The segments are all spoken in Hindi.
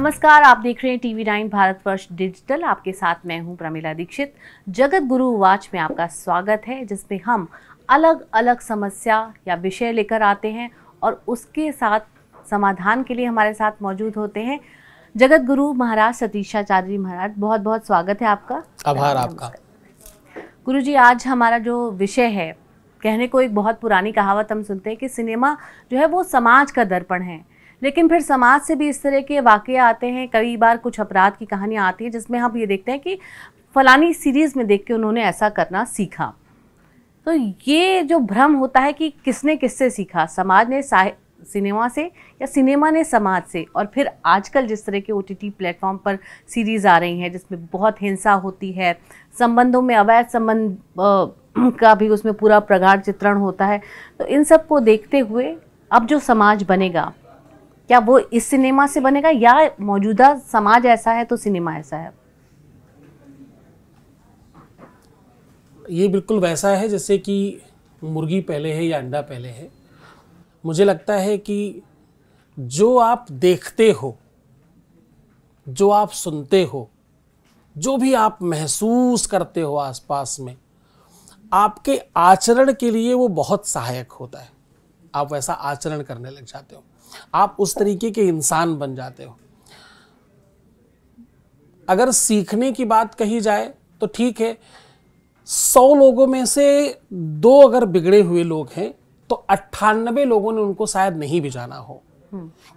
नमस्कार, आप देख रहे हैं TV9 भारतवर्ष डिजिटल। आपके साथ मैं हूं प्रमिला दीक्षित। जगत गुरु वाच में आपका स्वागत है, जिसमें हम अलग अलग समस्या या विषय लेकर आते हैं और उसके साथ समाधान के लिए हमारे साथ मौजूद होते हैं जगत गुरु महाराज सतीशाचार्य जी महाराज। बहुत बहुत स्वागत है आपका। आभार आपका। गुरु जी, आज हमारा जो विषय है, कहने को एक बहुत पुरानी कहावत हम सुनते हैं कि सिनेमा जो है वो समाज का दर्पण है, लेकिन फिर समाज से भी इस तरह के वाक़ये आते हैं। कई बार कुछ अपराध की कहानियाँ आती हैं जिसमें हम ये देखते हैं कि फलानी सीरीज़ में देख के उन्होंने ऐसा करना सीखा। तो ये जो भ्रम होता है कि किसने किससे सीखा, समाज ने सिनेमा से या सिनेमा ने समाज से, और फिर आजकल जिस तरह के OTT प्लेटफॉर्म पर सीरीज़ आ रही हैं जिसमें बहुत हिंसा होती है, संबंधों में अवैध संबंध का भी उसमें पूरा प्रगाढ़ चित्रण होता है। तो इन सब को देखते हुए अब जो समाज बनेगा, क्या वो इस सिनेमा से बनेगा या मौजूदा समाज ऐसा है तो सिनेमा ऐसा है? ये बिल्कुल वैसा है जैसे कि मुर्गी पहले है या अंडा पहले है। मुझे लगता है कि जो आप देखते हो, जो आप सुनते हो, जो भी आप महसूस करते हो आसपास में, आपके आचरण के लिए वो बहुत सहायक होता है। आप वैसा आचरण करने लग जाते हो, आप उस तरीके के इंसान बन जाते हो। अगर सीखने की बात कही जाए तो ठीक है, 100 लोगों में से 2 अगर बिगड़े हुए लोग हैं तो 98 लोगों ने उनको शायद नहीं भी जाना हो।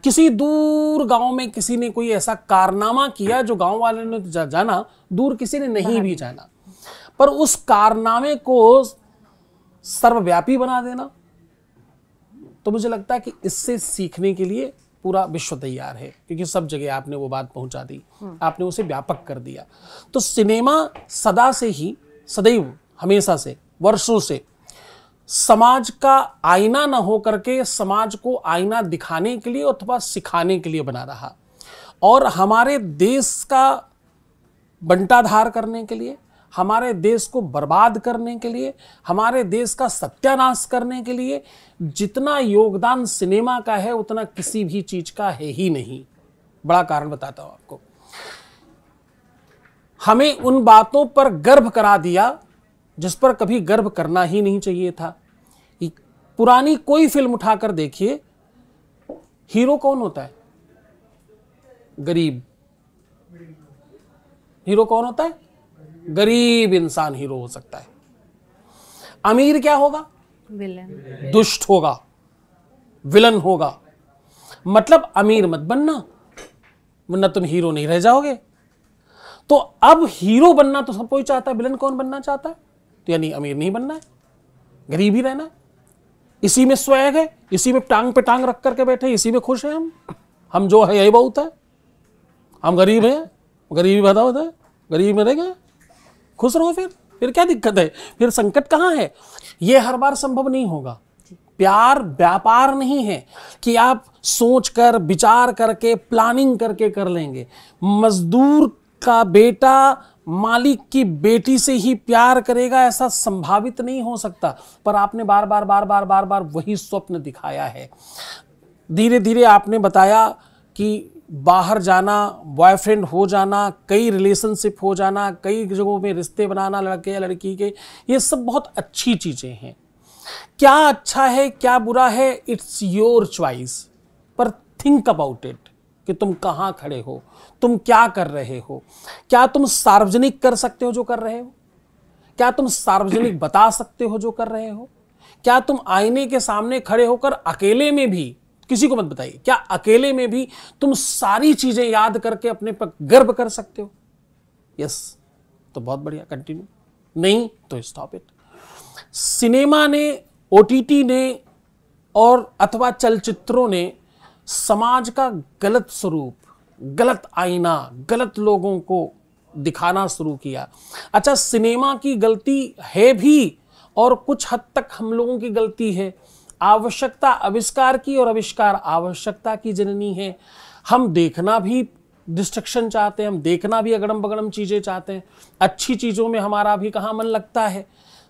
किसी दूर गांव में किसी ने कोई ऐसा कारनामा किया जो गांव वाले ने जाना, दूर किसी ने नहीं भी जाना, पर उस कारनामे को सर्वव्यापी बना देना, तो मुझे लगता है कि इससे सीखने के लिए पूरा विश्व तैयार है, क्योंकि सब जगह आपने वो बात पहुंचा दी, आपने उसे व्यापक कर दिया। तो सिनेमा सदा से ही, सदैव, हमेशा से, वर्षों से समाज का आईना न हो करके समाज को आईना दिखाने के लिए अथवा सिखाने के लिए बना रहा, और हमारे देश का बंटाधार करने के लिए, हमारे देश को बर्बाद करने के लिए, हमारे देश का सत्यानाश करने के लिए जितना योगदान सिनेमा का है उतना किसी भी चीज का है ही नहीं। बड़ा कारण बताता हूं आपको। हमें उन बातों पर गर्व करा दिया जिस पर कभी गर्व करना ही नहीं चाहिए था। पुरानी कोई फिल्म उठाकर देखिए, हीरो कौन होता है? गरीब। हीरो कौन होता है? गरीब इंसान हीरो हो सकता है। अमीर क्या होगा? विलन। दुष्ट होगा, विलन होगा। मतलब अमीर मत बनना, वरना तुम हीरो नहीं रह जाओगे। तो अब हीरो बनना तो सब कोई चाहता है, विलन कौन बनना चाहता है? तो यानी अमीर नहीं बनना है, गरीब ही रहना है। इसी में स्वैग है, इसी में टांग पे टांग रख करके बैठे, इसी में खुश हैं हम जो है यही बहुत है। हम गरीब हैं, गरीबी भरा होता है, गरीब में रह गए, खुश रहो। फिर क्या दिक्कत है? फिर संकट कहाँ है? ये हर बार संभव नहीं होगा। प्यार व्यापार नहीं है कि आप सोच कर, विचार करके, प्लानिंग करके कर लेंगे। मजदूर का बेटा मालिक की बेटी से ही प्यार करेगा, ऐसा संभावित नहीं हो सकता। पर आपने बार बार वही स्वप्न दिखाया है। धीरे धीरे आपने बताया कि बाहर जाना, बॉयफ्रेंड हो जाना, कई रिलेशनशिप हो जाना, कई जगहों में रिश्ते बनाना लड़के या लड़की के, ये सब बहुत अच्छी चीजें हैं। क्या अच्छा है क्या बुरा है, इट्स योर चॉइस। पर थिंक अबाउट इट कि तुम कहाँ खड़े हो, तुम क्या कर रहे हो। क्या तुम सार्वजनिक कर सकते हो जो कर रहे हो? क्या तुम सार्वजनिक बता सकते हो जो कर रहे हो? क्या तुम आईने के सामने खड़े होकर अकेले में भी, किसी को मत बताइए, क्या अकेले में भी तुम सारी चीजें याद करके अपने पर गर्व कर सकते हो? यस, तो बहुत बढ़िया, कंटिन्यू। नहीं तो स्टॉप इट। सिनेमा ने, OTT ने और अथवा चलचित्रों ने समाज का गलत स्वरूप, गलत आईना, गलत लोगों को दिखाना शुरू किया। अच्छा, सिनेमा की गलती है भी और कुछ हद तक हम लोगों की गलती है। आवश्यकता आविष्कार की और आविष्कार आवश्यकता की जननी है। हम देखना भी डिस्ट्रक्शन चाहते हैं, हम देखना भी अगड़म बगड़म चीजें चाहते हैं। अच्छी चीजों में हमारा भी कहाँ मन लगता है।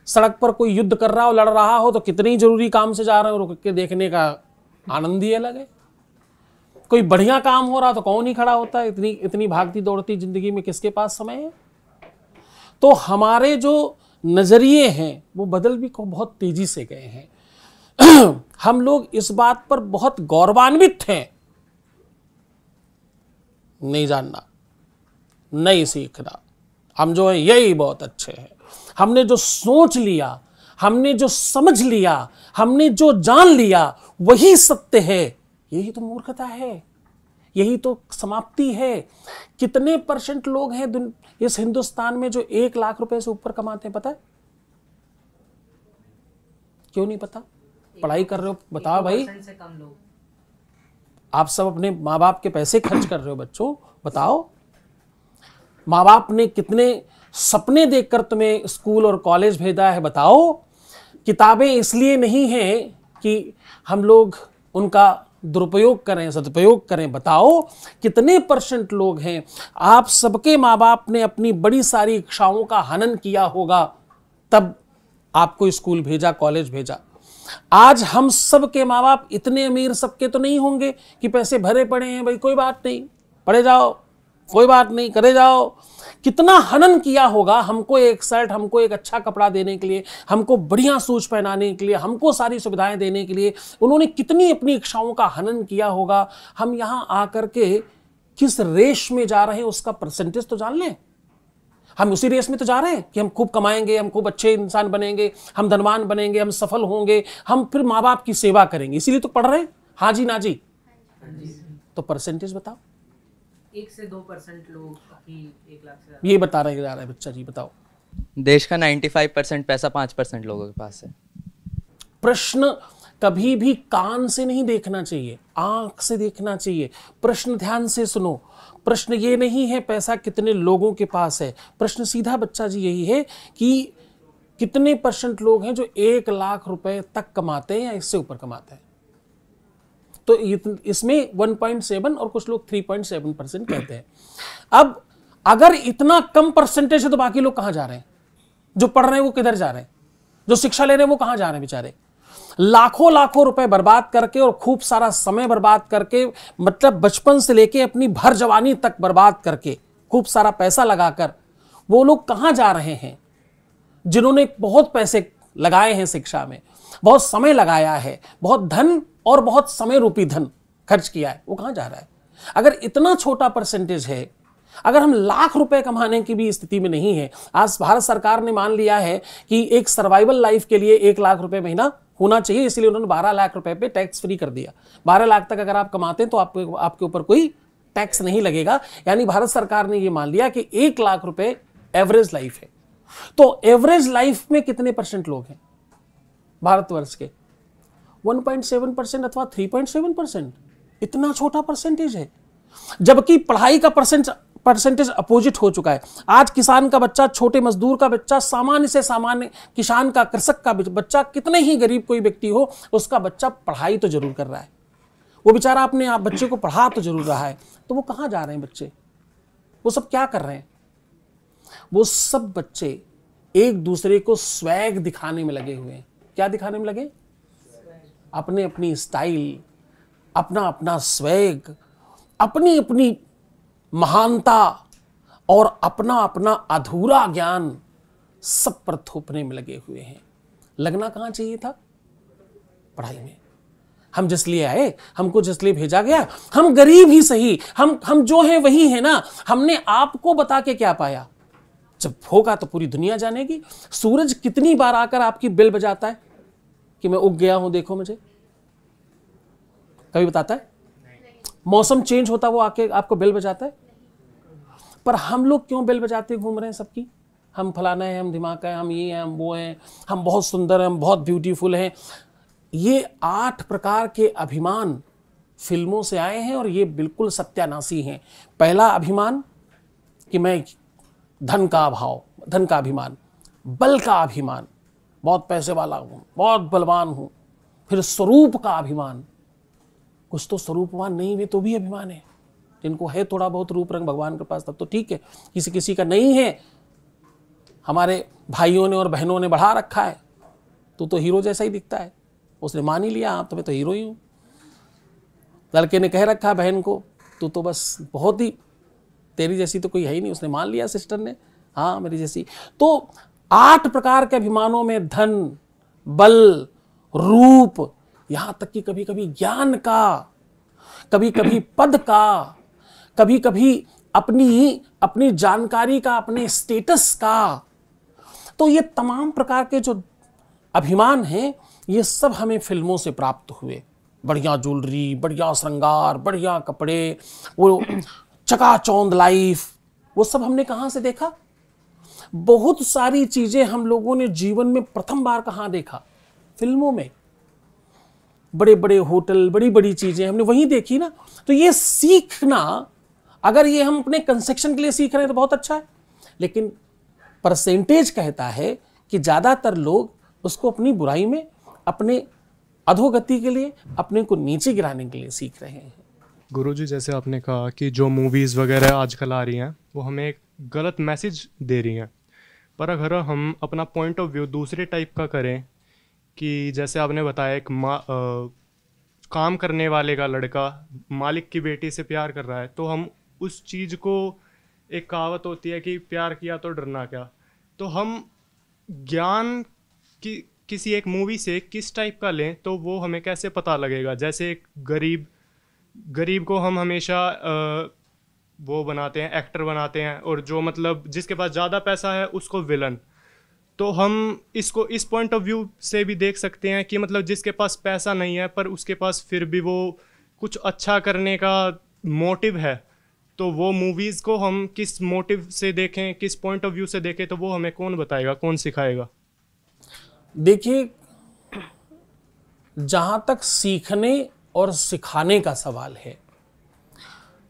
सड़क पर कोई युद्ध कर रहा हो, लड़ रहा हो, तो कितनी जरूरी काम से जा रहे हो, रुक के देखने का आनंद ही अलग है। कोई बढ़िया काम हो रहा तो कौन ही खड़ा होता है? इतनी इतनी भागती दौड़ती जिंदगी में किसके पास समय है? तो हमारे जो नजरिए हैं वो बदल भी बहुत तेजी से गए हैं। हम लोग इस बात पर बहुत गौरवान्वित हैं। नहीं जानना, नहीं सीखना, हम जो है यही बहुत अच्छे हैं। हमने जो सोच लिया, हमने जो समझ लिया, हमने जो जान लिया वही सत्य है। यही तो मूर्खता है, यही तो समाप्ति है। कितने % लोग हैं इस हिंदुस्तान में जो 1 लाख रुपए से ऊपर कमाते हैं? पता है? क्यों नहीं पता? पढ़ाई कर रहे हो, बताओ भाई। से कम लोग। आप सब अपने माँ बाप के पैसे खर्च कर रहे हो बच्चों, बताओ। माँ बाप ने कितने सपने देखकर तुम्हें स्कूल और कॉलेज भेजा है, बताओ। किताबें इसलिए नहीं हैं कि हम लोग उनका दुरुपयोग करें, सदुपयोग करें, बताओ। कितने % लोग हैं, आप सबके माँ बाप ने अपनी बड़ी सारी इच्छाओं का हनन किया होगा, तब आपको स्कूल भेजा, कॉलेज भेजा। आज हम सब के माँ बाप इतने अमीर सबके तो नहीं होंगे कि पैसे भरे पड़े हैं, भाई कोई बात नहीं, पढ़े जाओ, कोई बात नहीं, करे जाओ। कितना हनन किया होगा हमको एक शर्ट, हमको एक अच्छा कपड़ा देने के लिए, हमको बढ़िया सूज पहनाने के लिए, हमको सारी सुविधाएं देने के लिए। उन्होंने कितनी अपनी इच्छाओं का हनन किया होगा। हम यहाँ आकर के किस रेस में जा रहे हैं उसका % तो जान लें। हम उसी रेस में तो जा रहे हैं कि हम खूब कमाएंगे, हम खूब अच्छे इंसान बनेंगे, हम धनवान बनेंगे, हम सफल होंगे, हम फिर माँ बाप की सेवा करेंगे, इसीलिए तो पढ़ रहे हैं। हाँ जी, ना जी? तो % बताओ। 1 से 2% लोग ही 1 लाख से ये बता रहे जा रहा है बच्चा जी, बताओ। देश का 95% पैसा 5% लोगों के पास है। प्रश्न कभी भी कान से नहीं देखना चाहिए, आंख से देखना चाहिए। प्रश्न ध्यान से सुनो। प्रश्न ये नहीं है पैसा कितने लोगों के पास है, प्रश्न सीधा बच्चा जी यही है कि कितने % लोग हैं जो 1 लाख रुपए तक कमाते हैं या इससे ऊपर कमाते हैं। तो इसमें 1.7 और कुछ लोग 3.7% कहते हैं। अब अगर इतना कम % है तो बाकी लोग कहां जा रहे हैं? जो पढ़ रहे हैं वो किधर जा रहे हैं? जो शिक्षा ले रहे हैं वो कहां जा रहे हैं बेचारे? लाखों लाखों रुपए बर्बाद करके और खूब सारा समय बर्बाद करके, मतलब बचपन से लेके अपनी भर जवानी तक बर्बाद करके, खूब सारा पैसा लगाकर वो लोग कहां जा रहे हैं? जिन्होंने बहुत पैसे लगाए हैं शिक्षा में, बहुत समय लगाया है, बहुत धन और बहुत समय रूपी धन खर्च किया है, वो कहां जा रहा है? अगर इतना छोटा % है, अगर हम लाख रुपए कमाने की भी स्थिति में नहीं है, आज भारत सरकार ने मान लिया है कि एक सर्वाइवल लाइफ के लिए 1 लाख रुपए महीना होना चाहिए, इसलिए उन्होंने 12 लाख रुपए पे टैक्स फ्री कर दिया। 12 लाख तक अगर आप कमाते हैं तो आपके ऊपर कोई टैक्स नहीं लगेगा। यानी भारत सरकार ने यह मान लिया कि 1 लाख रुपए एवरेज लाइफ है। तो एवरेज लाइफ में कितने % लोग हैं भारतवर्ष के? 1.7% अथवा 3.7%। इतना छोटा % है, जबकि पढ़ाई का % अपोजिट हो चुका है। आज किसान का बच्चा, छोटे मजदूर का बच्चा, सामान्य से सामान्य किसान का, कृषक का बच्चा, कितने ही गरीब कोई व्यक्ति हो, उसका बच्चा पढ़ाई तो जरूर कर रहा है। वो बेचारा अपने आप बच्चे को पढ़ा तो जरूर रहा है। तो वो कहां जा रहे हैं बच्चे? वो सब क्या कर रहे हैं? वो सब बच्चे एक दूसरे को स्वैग दिखाने में लगे हुए हैं। क्या दिखाने में लगे? अपने अपनी स्टाइल, अपना अपना स्वैग, अपनी अपनी महानता और अपना अपना अधूरा ज्ञान सब पर थोपने में लगे हुए हैं। लगना कहां चाहिए था? पढ़ाई में। हम जिस लिए आए, हमको जिस लिए भेजा गया, हम गरीब ही सही, हम जो हैं वही है ना। हमने आपको बता के क्या पाया? जब होगा तो पूरी दुनिया जानेगी। सूरज कितनी बार आकर आपकी बेल बजाता है कि मैं उग गया हूं, देखो मुझे? कभी बताता है? मौसम चेंज होता वो आके आपको बेल बजाता है? पर हम लोग क्यों बेल बजाते घूम रहे हैं सबकी? हम फलाना है, हम धमाका है, हम ये हैं, हम वो हैं, हम बहुत सुंदर हैं, हम बहुत ब्यूटीफुल हैं। ये 8 प्रकार के अभिमान फिल्मों से आए हैं और ये बिल्कुल सत्यानाशी हैं। पहला अभिमान कि मैं धन का अभाव, धन का अभिमान, बल का अभिमान, बहुत पैसे वाला हूं, बहुत बलवान हूं। फिर स्वरूप का अभिमान, कुछ तो स्वरूपवान नहीं हुए तो भी अभिमान है। जिनको है थोड़ा बहुत रूप रंग भगवान के पास तब तो ठीक है, किसी किसी का नहीं है। हमारे भाइयों ने और बहनों ने बढ़ा रखा है, तो हीरो जैसा ही दिखता है, उसने मान ही लिया, हाँ तो मैं तो हीरो ही हूं। लड़के ने कह रखा बहन को, तू तो बस बहुत ही, तेरी जैसी तो कोई है ही नहीं। उसने मान लिया सिस्टर ने, हाँ मेरी जैसी। तो 8 प्रकार के अभिमानों में धन, बल, रूप, यहां तक कि कभी कभी ज्ञान का, कभी कभी पद का, कभी कभी अपनी जानकारी का, अपने स्टेटस का। तो ये तमाम प्रकार के जो अभिमान हैं, ये सब हमें फिल्मों से प्राप्त हुए। बढ़िया ज्वेलरी, बढ़िया श्रृंगार, बढ़िया कपड़े, वो चकाचौंध लाइफ, वो सब हमने कहां से देखा? बहुत सारी चीजें हम लोगों ने जीवन में प्रथम बार कहां देखा? फिल्मों में। बड़े बड़े होटल, बड़ी बड़ी चीजें हमने वहीं देखी ना। तो ये सीखना, अगर ये हम अपने कंस्ट्रक्शन के लिए सीख रहे हैं तो बहुत अच्छा है, लेकिन परसेंटेज कहता है कि ज्यादातर लोग उसको अपनी बुराई में, अपने अधोगति के लिए, अपने को नीचे गिराने के लिए सीख रहे हैं। गुरुजी, जैसे आपने कहा कि जो मूवीज़ वगैरह आजकल आ रही हैं वो हमें एक गलत मैसेज दे रही हैं, पर अगर हम अपना पॉइंट ऑफ व्यू दूसरे टाइप का करें कि जैसे आपने बताया एक काम करने वाले का लड़का मालिक की बेटी से प्यार कर रहा है, तो हम उस चीज़ को, एक कहावत होती है कि प्यार किया तो डरना क्या, तो हम ज्ञान की किसी एक मूवी से किस टाइप का लें तो वो हमें कैसे पता लगेगा? जैसे एक गरीब को हम हमेशा वो बनाते हैं, एक्टर बनाते हैं, और जो मतलब जिसके पास ज़्यादा पैसा है उसको विलन। तो हम इसको इस पॉइंट ऑफ व्यू से भी देख सकते हैं कि मतलब जिसके पास पैसा नहीं है पर उसके पास फिर भी वो कुछ अच्छा करने का मोटिव है, तो वो मूवीज़ को हम किस मोटिव से देखें, किस पॉइंट ऑफ व्यू से देखें, तो वो हमें कौन बताएगा, कौन सिखाएगा? देखिए, जहां तक सीखने और सिखाने का सवाल है,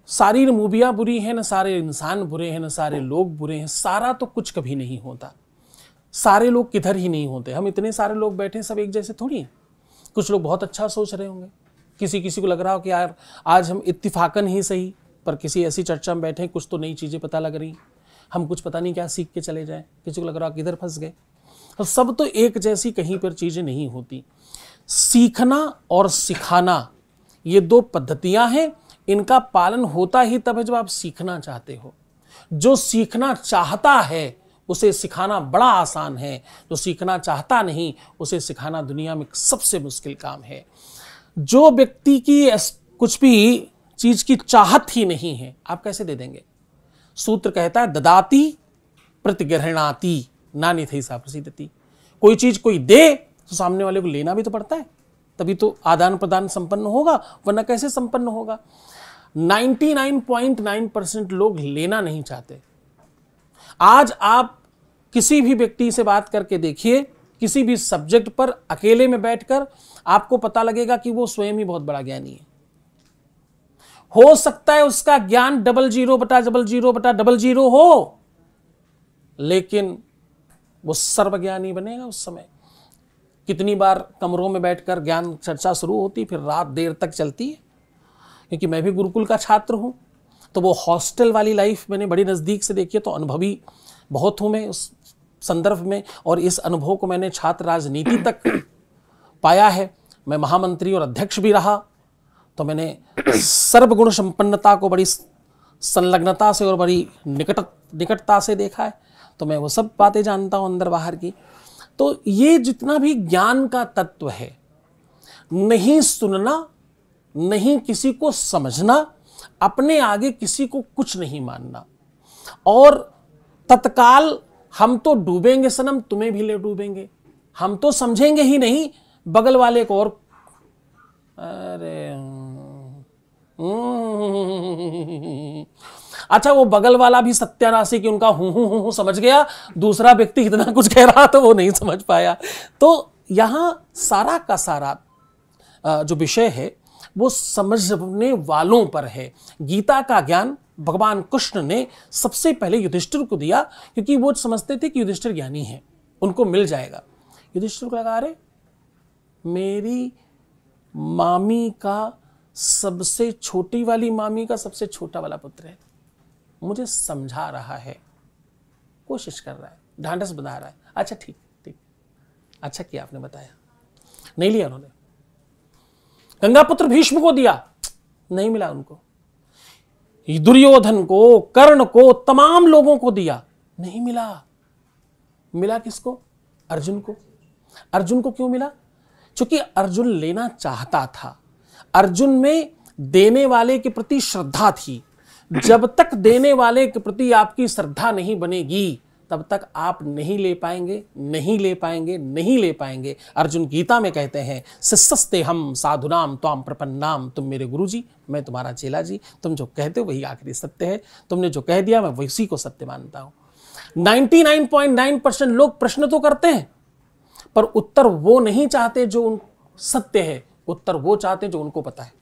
सारी मूवियां बुरी हैं, न सारे इंसान बुरे हैं, न सारे लोग बुरे हैं। सारा तो कुछ कभी नहीं होता। सारे लोग किधर ही नहीं होते। हम इतने सारे लोग बैठे, सब एक जैसे थोड़ी हैं। कुछ लोग बहुत अच्छा सोच रहे होंगे, किसी को लग रहा हो कि यार आज हम इत्तिफाकन ही सही, पर किसी ऐसी चर्चा में बैठे, कुछ तो नई चीज़ें पता लग रही, हम कुछ पता नहीं क्या सीख के चले जाएं। किसी को लग रहा हो किधर फंस गए। तो सब तो एक जैसी कहीं पर चीज़ें नहीं होती। सीखना और सिखाना, ये 2 पद्धतियां हैं। इनका पालन होता ही तब है जब आप सीखना चाहते हो। जो सीखना चाहता है उसे सिखाना बड़ा आसान है, जो सीखना चाहता नहीं उसे सिखाना दुनिया में सबसे मुश्किल काम है। जो व्यक्ति की कुछ भी चीज की चाहत ही नहीं है, आप कैसे दे देंगे? सूत्र कहता है ददाति प्रतिगृह्णाति नान्यथै सा प्रसीदति। कोई चीज कोई दे तो सामने वाले को लेना भी तो पड़ता है, तभी तो आदान प्रदान संपन्न होगा, वरना कैसे संपन्न होगा? 99.9% लोग लेना नहीं चाहते। आज आप किसी भी व्यक्ति से बात करके देखिए, किसी भी सब्जेक्ट पर अकेले में बैठकर, आपको पता लगेगा कि वो स्वयं ही बहुत बड़ा ज्ञानी है। हो सकता है उसका ज्ञान 00/00/00 हो, लेकिन वो सर्वज्ञानी बनेगा उस समय। कितनी बार कमरों में बैठकर ज्ञान चर्चा शुरू होती, फिर रात देर तक चलती है। क्योंकि मैं भी गुरुकुल का छात्र हूं, तो वो हॉस्टल वाली लाइफ मैंने बड़ी नज़दीक से देखी है, तो अनुभवी बहुत हूं मैं उस संदर्भ में, और इस अनुभव को मैंने छात्र राजनीति तक पाया है। मैं महामंत्री और अध्यक्ष भी रहा, तो मैंने सर्वगुण संपन्नता को बड़ी संलग्नता से और बड़ी निकटता से देखा है। तो मैं वो सब बातें जानता हूँ अंदर बाहर की। तो ये जितना भी ज्ञान का तत्व है, नहीं सुनना, नहीं किसी को समझना, अपने आगे किसी को कुछ नहीं मानना, और तत्काल हम तो डूबेंगे सनम, तुम्हें भी ले डूबेंगे, हम तो समझेंगे ही नहीं, बगल वाले को और अरे अच्छा, वो बगल वाला भी सत्यानाशी कि उनका हूं समझ गया, दूसरा व्यक्ति इतना कुछ कह रहा तो वो नहीं समझ पाया। तो यहां सारा का सारा जो विषय है वो समझने वालों पर है। गीता का ज्ञान भगवान कृष्ण ने सबसे पहले युधिष्ठिर को दिया, क्योंकि वो समझते थे कि युधिष्ठिर ज्ञानी है, उनको मिल जाएगा। युधिष्ठिर को लगा, अरे मेरी मामी का सबसे छोटी वाली मामी का सबसे छोटा वाला पुत्र है, मुझे समझा रहा है, कोशिश कर रहा है, ढांढस बना रहा है। अच्छा ठीक, अच्छा किया आपने बताया। नहीं लिया उन्होंने। गंगापुत्र भीष्म को दिया, नहीं मिला उनको। दुर्योधन को, कर्ण को, तमाम लोगों को दिया, नहीं मिला। मिला किसको? अर्जुन को। अर्जुन को क्यों मिला? क्योंकि अर्जुन लेना चाहता था। अर्जुन में देने वाले के प्रति श्रद्धा थी। जब तक देने वाले के प्रति आपकी श्रद्धा नहीं बनेगी, तब तक आप नहीं ले पाएंगे, नहीं ले पाएंगे, नहीं ले पाएंगे। अर्जुन गीता में कहते हैं, शिष्यस्ते हम साधुनाम त्वाम प्रपन्नाम, तुम मेरे गुरुजी, मैं तुम्हारा चेला जी, तुम जो कहते हो वही आखिरी सत्य है, तुमने जो कह दिया मैं वही को सत्य मानता हूं। 99.9% लोग प्रश्न तो करते हैं, पर उत्तर वो नहीं चाहते जो सत्य है, उत्तर वो चाहते जो उनको पता है,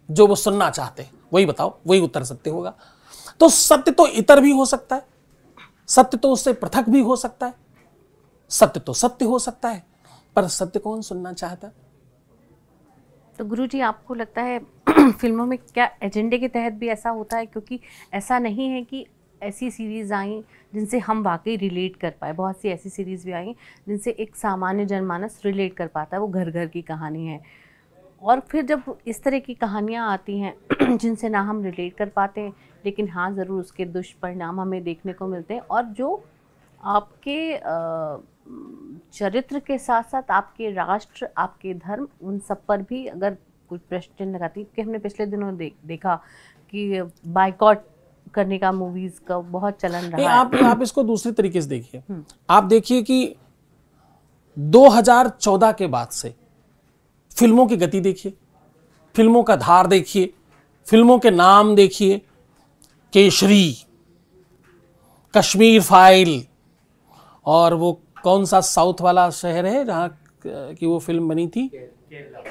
जो वो सुनना चाहते हैं, वही बताओ, वही उत्तर सत्य होगा। तो सत्य तो इतर भी हो सकता है, सत्य तो उससे पृथक भी हो सकता है, सत्य तो सत्य हो सकता है, पर सत्य कौन सुनना चाहता? तो गुरुजी आपको लगता है फिल्मों में क्या एजेंडे के तहत भी ऐसा होता है? क्योंकि ऐसा नहीं है कि ऐसी सीरीज़ आई जिनसे हम वाकई रिलेट कर पाए, बहुत सी ऐसी सीरीज़ भी आई जिनसे एक सामान्य जनमानस रिलेट कर पाता है, वो घर घर की कहानी है। और फिर जब इस तरह की कहानियाँ आती हैं जिनसे ना हम रिलेट कर पाते हैं, लेकिन हाँ ज़रूर उसके दुष्परिणाम हमें देखने को मिलते हैं, और जो आपके चरित्र के साथ साथ आपके राष्ट्र, आपके धर्म, उन सब पर भी अगर कुछ प्रश्न लगाती, कि हमने पिछले दिनों देखा कि बाइकॉट करने का मूवीज का बहुत चलन रहा है। आप इसको दूसरे तरीके से देखिए। आप देखिए कि 2014 के बाद से फिल्मों की गति देखिए, फिल्मों का धार देखिए, फिल्मों के नाम देखिए, केसरी, कश्मीर फाइल, और वो कौन सा साउथ वाला शहर है जहां की वो फिल्म बनी थी,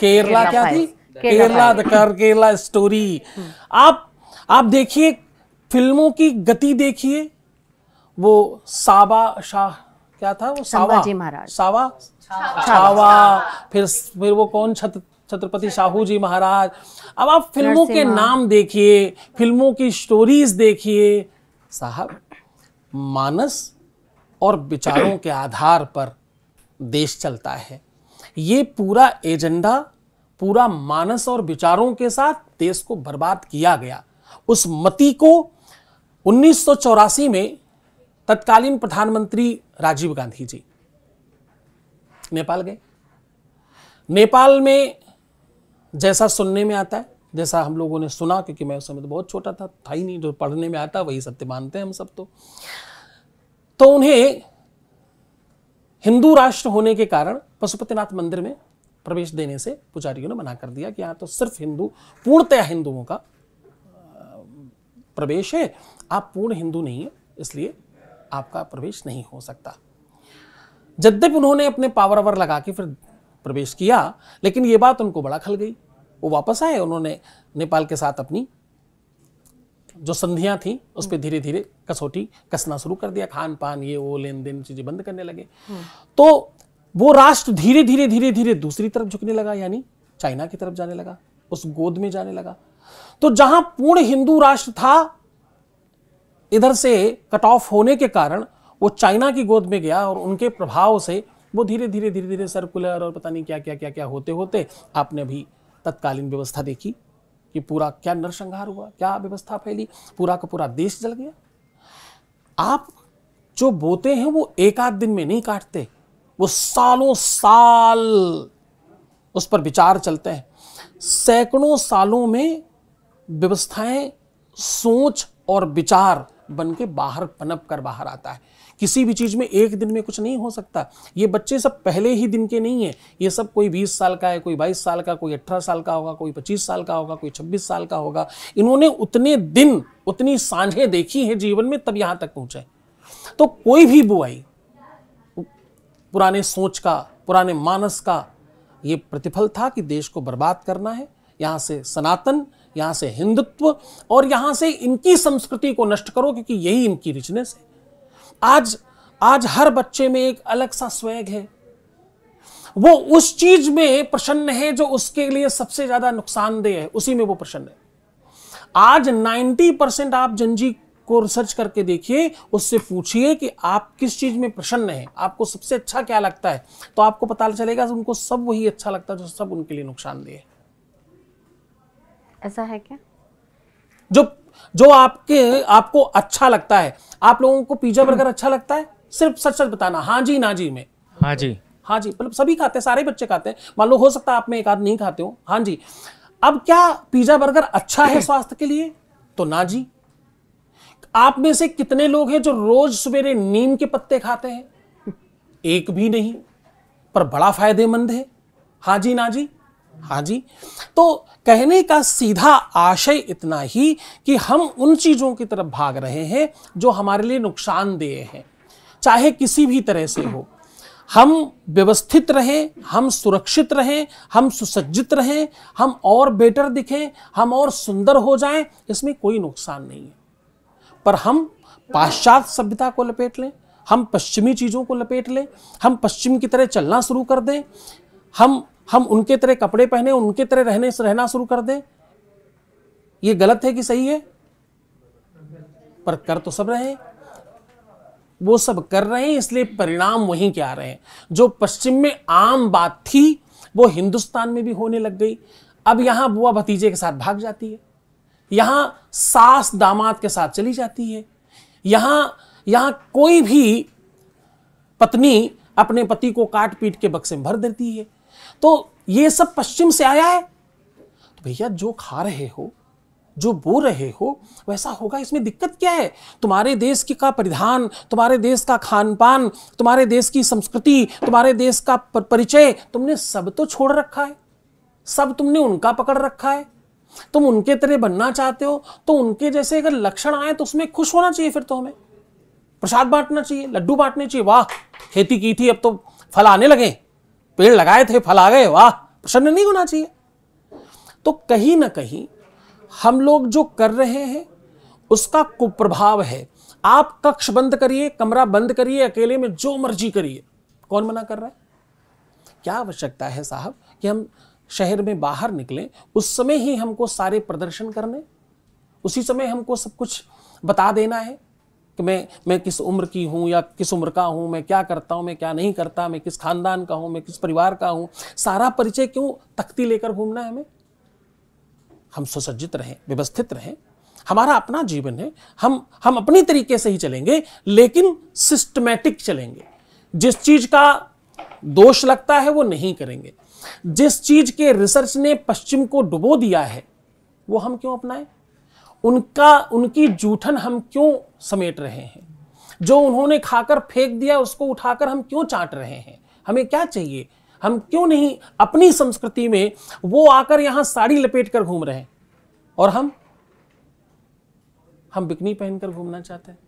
केरला क्या थी, केरला स्टोरी। आप देखिए फिल्मों की गति देखिए। वो सावा शाह क्या था, वो संभाजी महाराज, सावा छावा, फिर वो कौन, छत्रपति शाहू जी महाराज। अब आप फिल्मों के नाम देखिए, फिल्मों की स्टोरीज देखिए साहब। मानस और विचारों के आधार पर देश चलता है। ये पूरा एजेंडा पूरा मानस और विचारों के साथ देश को बर्बाद किया गया। उस मति को 1984 में तत्कालीन प्रधानमंत्री राजीव गांधी जी नेपाल गए। नेपाल में जैसा सुनने में आता है, जैसा हम लोगों ने सुना, क्योंकि मैं उस समय तो बहुत छोटा था ही नहीं, जो पढ़ने में आता वही सत्य मानते हैं हम सब। तो उन्हें हिंदू राष्ट्र होने के कारण पशुपतिनाथ मंदिर में प्रवेश देने से पुजारियों ने मना कर दिया कि यहाँ तो सिर्फ हिंदू, पूर्णतया हिंदुओं का प्रवेश है, आप पूर्ण हिंदू नहीं है, इसलिए आपका प्रवेश नहीं हो सकता। यद्यपि उन्होंने अपने पावर लगा के फिर प्रवेश किया, लेकिन ये बात उनको बड़ा खल गई। वो वापस आए, उन्होंने नेपाल के साथ अपनी जो संधियां थी उस पर धीरे धीरे कसौटी कसना शुरू कर दिया, खान पान ये वो लेन देन चीजें बंद करने लगे। तो वो राष्ट्र धीरे धीरे दूसरी तरफ झुकने लगा, यानी चाइना की तरफ जाने लगा, उस गोद में जाने लगा। तो जहां पूर्ण हिंदू राष्ट्र था, इधर से कट ऑफ होने के कारण वो चाइना की गोद में गया, और उनके प्रभाव से वो धीरे धीरे सर्कुलर और पता नहीं क्या होते होते आपने अभी तत्कालीन व्यवस्था देखी कि पूरा क्या नरसंहार हुआ, क्या व्यवस्था फैली, पूरा का पूरा देश जल गया। आप जो बोते हैं वो एक आध दिन में नहीं काटते, वो सालों साल उस पर विचार चलते हैं। सैकड़ों सालों में व्यवस्थाएं सोच और विचार बन के बाहर पनप कर बाहर आता है। किसी भी चीज में एक दिन में कुछ नहीं हो सकता। ये बच्चे सब पहले ही दिन के नहीं है, ये सब कोई 20 साल का है, कोई 22 साल का, कोई 18 साल का होगा, कोई 25 साल का होगा, कोई 26 साल का होगा। इन्होंने उतने दिन, उतनी सांझें देखी हैं जीवन में, तब यहां तक पहुंचे। तो कोई भी बुआई पुराने सोच का, पुराने मानस का ये प्रतिफल था कि देश को बर्बाद करना है, यहां से सनातन, यहां से हिंदुत्व और यहां से इनकी संस्कृति को नष्ट करो, क्योंकि यही इनकी रिचनेस है। आज हर बच्चे में एक अलग सा स्वैग है, वो उस चीज में प्रसन्न है जो उसके लिए सबसे ज्यादा नुकसानदेह है, उसी में वो प्रसन्न है। आज 90% आप जनजी को रिसर्च करके देखिए, उससे पूछिए कि आप किस चीज में प्रसन्न है, आपको सबसे अच्छा क्या लगता है, तो आपको पता चलेगा उनको सब वही अच्छा लगता है जो सब उनके लिए नुकसानदेह है। ऐसा है क्या? जो जो आपको अच्छा लगता है, आप लोगों को पिज्जा बर्गर अच्छा लगता है? सिर्फ सच सच बताना, हाँ जी ना जी में। हाँ जी। हाँ जी, मतलब सभी खाते हैं, सारे बच्चे खाते हैं। मान लो हो सकता है आप में एक आध नहीं खाते हो। हाँ जी। अब क्या पिज्जा बर्गर अच्छा है स्वास्थ्य के लिए? तो ना जी। आप में से कितने लोग हैं जो रोज सवेरे नीम के पत्ते खाते हैं? एक भी नहीं, पर बड़ा फायदेमंद है। हाँ जी ना जी। हाँ जी। तो कहने का सीधा आशय इतना ही कि हम उन चीजों की तरफ भाग रहे हैं जो हमारे लिए नुकसानदेह हैं, चाहे किसी भी तरह से हो। हम व्यवस्थित रहें, हम सुरक्षित रहें, हम सुसज्जित रहें, हम और बेटर दिखें, हम और सुंदर हो जाएं, इसमें कोई नुकसान नहीं है। पर हम पाश्चात्य सभ्यता को लपेट लें, हम पश्चिमी चीजों को लपेट लें, हम पश्चिम की तरह चलना शुरू कर दें, हम उनके तरह कपड़े पहने, उनके तरह रहना शुरू कर दें, ये गलत है कि सही है? पर कर तो सब रहे हैं, वो सब कर रहे हैं, इसलिए परिणाम वहीं के आ रहे हैं। जो पश्चिम में आम बात थी वो हिंदुस्तान में भी होने लग गई। अब यहां बुआ भतीजे के साथ भाग जाती है, यहां सास दामाद के साथ चली जाती है, यहां कोई भी पत्नी अपने पति को काट पीट के बक्से में भर देती है। तो ये सब पश्चिम से आया है। तो भैया जो खा रहे हो, जो बो रहे हो, वैसा होगा, इसमें दिक्कत क्या है? तुम्हारे देश की का परिधान, तुम्हारे देश का खान पान, तुम्हारे देश की संस्कृति, तुम्हारे देश का परिचय, तुमने सब तो छोड़ रखा है, सब तुमने उनका पकड़ रखा है। तुम उनके तरह बनना चाहते हो, तो उनके जैसे अगर लक्षण आए तो उसमें खुश होना चाहिए। फिर तो हमें प्रसाद बांटना चाहिए, लड्डू बांटने चाहिए। वाह, खेती की थी अब तो फल आने लगे, पेड़ लगाए थे फल आ गए, वाह, प्रसन्न नहीं होना चाहिए। तो कहीं ना कहीं हम लोग जो कर रहे हैं उसका कुप्रभाव है। आप कक्ष बंद करिए, कमरा बंद करिए, अकेले में जो मर्जी करिए, कौन मना कर रहा है? क्या आवश्यकता है साहब कि हम शहर में बाहर निकलें, उस समय ही हमको सारे प्रदर्शन करने, उसी समय हमको सब कुछ बता देना है कि मैं किस उम्र की हूं या किस उम्र का हूं, मैं क्या करता हूं, मैं क्या नहीं करता, मैं किस खानदान का हूं, मैं किस परिवार का हूं। सारा परिचय क्यों तख्ती लेकर घूमना है हमें? हम सुसज्जित रहें, व्यवस्थित रहें, हमारा अपना जीवन है, हम अपनी तरीके से ही चलेंगे, लेकिन सिस्टमैटिक चलेंगे। जिस चीज का दोष लगता है वो नहीं करेंगे। जिस चीज के रिसर्च ने पश्चिम को डुबो दिया है वो हम क्यों अपनाएं? उनकी जूठन हम क्यों समेट रहे हैं? जो उन्होंने खाकर फेंक दिया उसको उठाकर हम क्यों चाट रहे हैं? हमें क्या चाहिए? हम क्यों नहीं अपनी संस्कृति में, वो आकर यहां साड़ी लपेट कर घूम रहे हैं और हम बिकनी पहनकर घूमना चाहते हैं।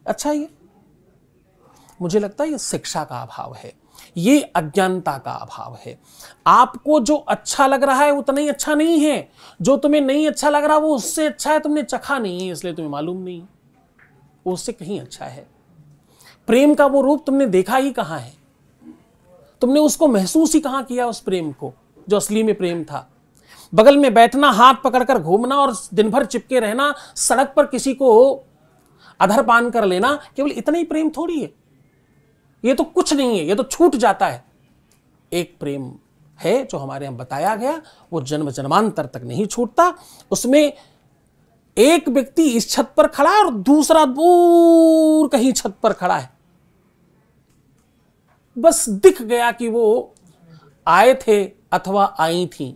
अच्छा, ये मुझे लगता है ये शिक्षा का अभाव है, ये अज्ञानता का अभाव है। आपको जो अच्छा लग रहा है उतना ही अच्छा नहीं है, जो तुम्हें नहीं अच्छा लग रहा वो उससे अच्छा है, तुमने चखा नहीं है इसलिए तुम्हें मालूम नहीं, वो उससे कहीं अच्छा है। प्रेम का वो रूप तुमने देखा ही कहां है, तुमने उसको महसूस ही कहां किया, उस प्रेम को जो असली में प्रेम था। बगल में बैठना, हाथ पकड़कर घूमना और दिन भर चिपके रहना, सड़क पर किसी को अधर पान कर लेना, केवल इतना ही प्रेम थोड़ी है। ये तो कुछ नहीं है, ये तो छूट जाता है। एक प्रेम है जो हमारे यहां बताया गया, वो जन्म जन्मांतर तक नहीं छूटता। उसमें एक व्यक्ति इस छत पर खड़ा है और दूसरा दूर कहीं छत पर खड़ा है, बस दिख गया कि वो आए थे अथवा आई थी।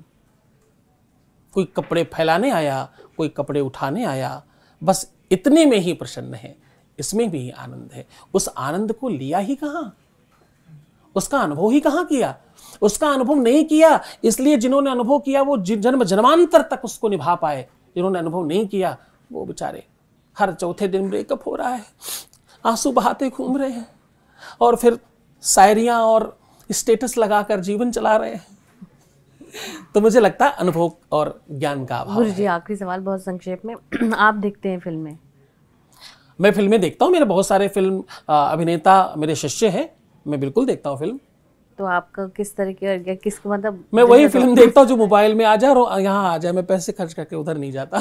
कोई कपड़े फैलाने आया, कोई कपड़े उठाने आया, बस इतने में ही प्रसन्न है। इसमें भी आनंद है। उस आनंद को लिया ही कहां, उसका अनुभव ही कहां किया? उसका अनुभव नहीं किया, इसलिए जिन्होंने अनुभव किया वो जन्म जन्मांतर तक उसको निभा पाए। जिन्होंने अनुभव नहीं किया वो बेचारे हर चौथे दिन ब्रेकअप हो रहा है, आंसू बहाते घूम रहे हैं और फिर शायरियां और स्टेटस लगाकर जीवन चला रहे हैं। तो मुझे लगता है अनुभव और ज्ञान का अभाव। गुरुजी, आखिरी सवाल बहुत संक्षेप में, आप देखते हैं फिल्में? मैं फिल्में देखता हूँ, मेरे बहुत सारे फिल्म अभिनेता मेरे शिष्य हैं, मैं बिल्कुल देखता हूँ फिल्म। तो आपका किस तरह की, किसको मतलब? मैं वही फिल्म देखता हूँ जो मोबाइल में आ जाए और यहाँ आ जाए, मैं पैसे खर्च करके उधर नहीं जाता।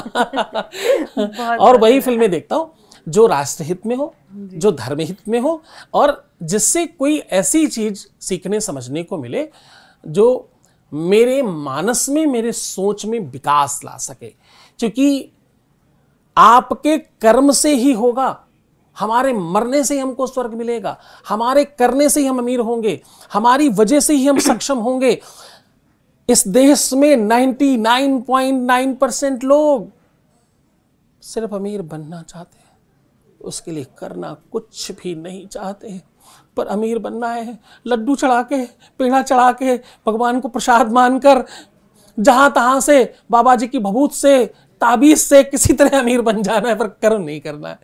और वही फिल्में देखता हूँ जो राष्ट्रहित में हो, जो धर्महित में हो, और जिससे कोई ऐसी चीज सीखने समझने को मिले जो मेरे मानस में, मेरे सोच में विकास ला सके, क्योंकि आपके कर्म से ही होगा। हमारे मरने से ही हमको स्वर्ग मिलेगा, हमारे करने से ही हम अमीर होंगे, हमारी वजह से ही हम सक्षम होंगे। इस देश में 99.9% लोग सिर्फ अमीर बनना चाहते हैं, उसके लिए करना कुछ भी नहीं चाहते। पर अमीर बनना है, लड्डू चढ़ा के, पेड़ा चढ़ा के, भगवान को प्रसाद मानकर, जहां तहां से, बाबा जी की भभूत से, ताबीज से किसी तरह अमीर बन जाना है, पर कर्म नहीं करना है।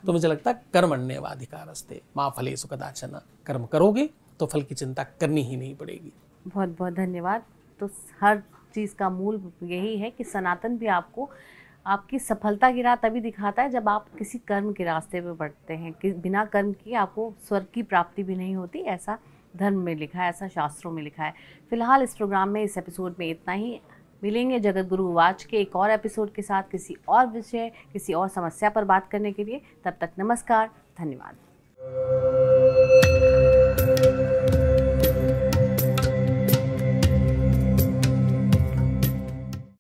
तो मुझे लगता है कर्मण्येवाधिकारस्ते मा फलेषु कदाचन, कर्म करोगे तो फल की चिंता करनी ही नहीं पड़ेगी। बहुत बहुत धन्यवाद। तो हर चीज़ का मूल यही है कि सनातन भी आपको आपकी सफलता की राह तभी दिखाता है जब आप किसी कर्म के रास्ते पे बढ़ते हैं, कि बिना कर्म किए आपको स्वर्ग की प्राप्ति भी नहीं होती, ऐसा धर्म में लिखा है, ऐसा शास्त्रों में लिखा है। फिलहाल इस प्रोग्राम में, इस एपिसोड में इतना ही। मिलेंगे जगत गुरु वाच के एक और एपिसोड के साथ, किसी और विषय, किसी और समस्या पर बात करने के लिए। तब तक नमस्कार, धन्यवाद।